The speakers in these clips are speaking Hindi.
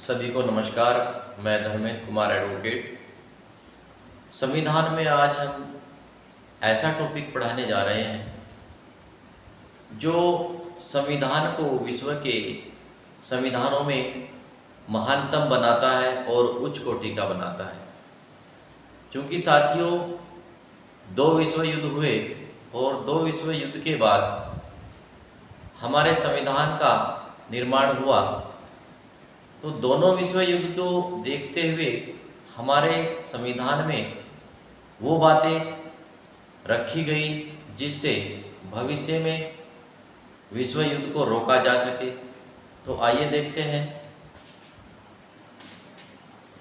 सभी को नमस्कार। मैं धर्मेंद्र कुमार एडवोकेट। संविधान में आज हम ऐसा टॉपिक पढ़ाने जा रहे हैं जो संविधान को विश्व के संविधानों में महानतम बनाता है और उच्च कोटि का बनाता है। क्योंकि साथियों, 2 विश्व युद्ध हुए और 2 विश्व युद्ध के बाद हमारे संविधान का निर्माण हुआ, तो दोनों विश्व युद्ध को देखते हुए हमारे संविधान में वो बातें रखी गई जिससे भविष्य में विश्व युद्ध को रोका जा सके। तो आइए देखते हैं।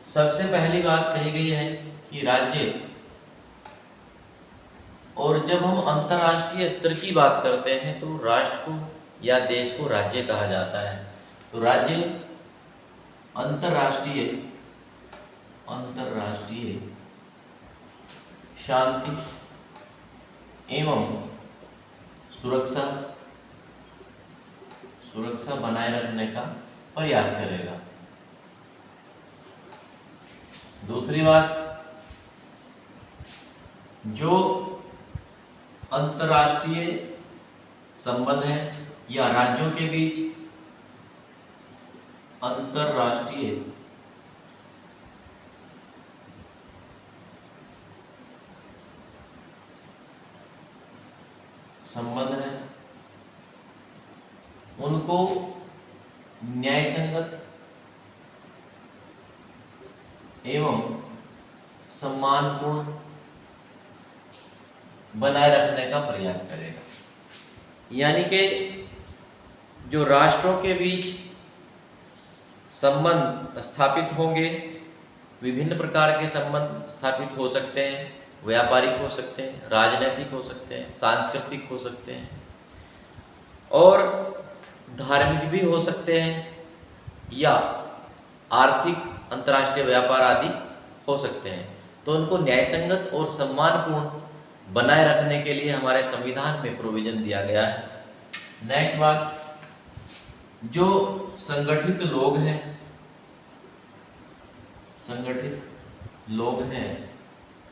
सबसे पहली बात कही गई है कि राज्य, और जब हम अंतर्राष्ट्रीय स्तर की बात करते हैं तो राष्ट्र को या देश को राज्य कहा जाता है। तो राज्य अंतर्राष्ट्रीय शांति एवं सुरक्षा बनाए रखने का प्रयास करेगा। दूसरी बात, जो अंतर्राष्ट्रीय संबंध है या राज्यों के बीच अंतर्राष्ट्रीय संबंध है, उनको न्यायसंगत एवं सम्मानपूर्ण बनाए रखने का प्रयास करेगा। यानी कि जो राष्ट्रों के बीच संबंध स्थापित होंगे, विभिन्न प्रकार के संबंध स्थापित हो सकते हैं। व्यापारिक हो सकते हैं, राजनीतिक हो सकते हैं, सांस्कृतिक हो सकते हैं और धार्मिक भी हो सकते हैं, या आर्थिक अंतर्राष्ट्रीय व्यापार आदि हो सकते हैं। तो उनको न्यायसंगत और सम्मानपूर्ण बनाए रखने के लिए हमारे संविधान में प्रोविजन दिया गया है। नेक्स्ट बात, जो संगठित लोग हैं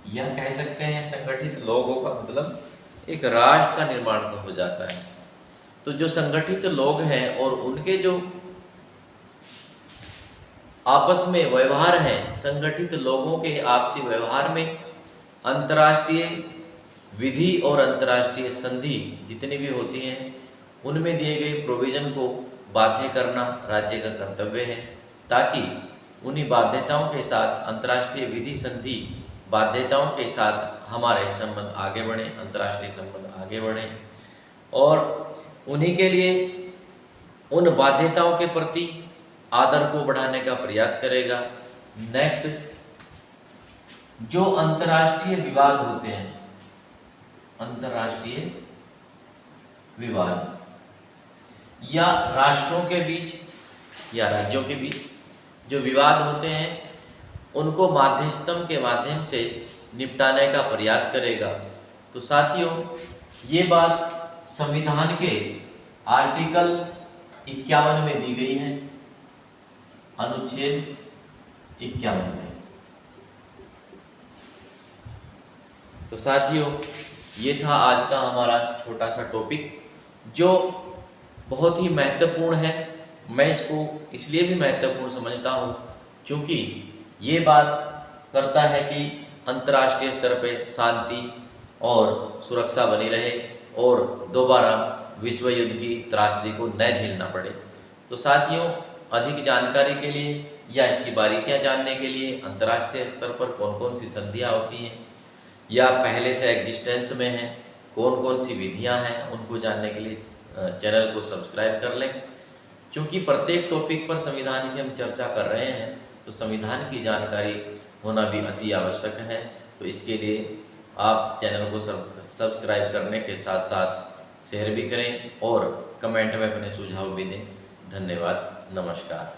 या कह सकते हैं संगठित लोगों का मतलब एक राष्ट्र का निर्माण हो जाता है। तो जो संगठित लोग हैं और उनके जो आपस में व्यवहार हैं, संगठित लोगों के आपसी व्यवहार में अंतर्राष्ट्रीय विधि और अंतर्राष्ट्रीय संधि जितनी भी होती हैं, उनमें दिए गए प्रोविजन को बाध्य करना राज्य का कर्तव्य है, ताकि उन्हीं बाध्यताओं के साथ अंतर्राष्ट्रीय विधि संधि बाध्यताओं के साथ हमारे संबंध आगे बढ़ें, अंतर्राष्ट्रीय संबंध आगे बढ़ें, और उन्हीं के लिए उन बाध्यताओं के प्रति आदर को बढ़ाने का प्रयास करेगा। नेक्स्ट, जो अंतर्राष्ट्रीय विवाद होते हैं, अंतर्राष्ट्रीय विवाद या राष्ट्रों के बीच या राज्यों के बीच जो विवाद होते हैं, उनको मध्यस्थता के माध्यम से निपटाने का प्रयास करेगा। तो साथियों, ये बात संविधान के आर्टिकल 51 में दी गई है, अनुच्छेद 51 में। तो साथियों, ये था आज का हमारा छोटा सा टॉपिक जो बहुत ही महत्वपूर्ण है। मैं इसको इसलिए भी महत्वपूर्ण समझता हूँ क्योंकि ये बात करता है कि अंतर्राष्ट्रीय स्तर पे शांति और सुरक्षा बनी रहे और दोबारा विश्व युद्ध की त्रासदी को न झेलना पड़े। तो साथियों, अधिक जानकारी के लिए या इसकी बारीकियां जानने के लिए, अंतर्राष्ट्रीय स्तर पर कौन कौन सी संधियां होती हैं या पहले से एग्जिस्टेंस में हैं, कौन कौन सी विधियां हैं, उनको जानने के लिए चैनल को सब्सक्राइब कर लें। क्योंकि प्रत्येक टॉपिक पर संविधान की हम चर्चा कर रहे हैं, तो संविधान की जानकारी होना भी अति आवश्यक है। तो इसके लिए आप चैनल को सब्सक्राइब करने के साथ साथ शेयर भी करें और कमेंट में अपने सुझाव भी दें। धन्यवाद, नमस्कार।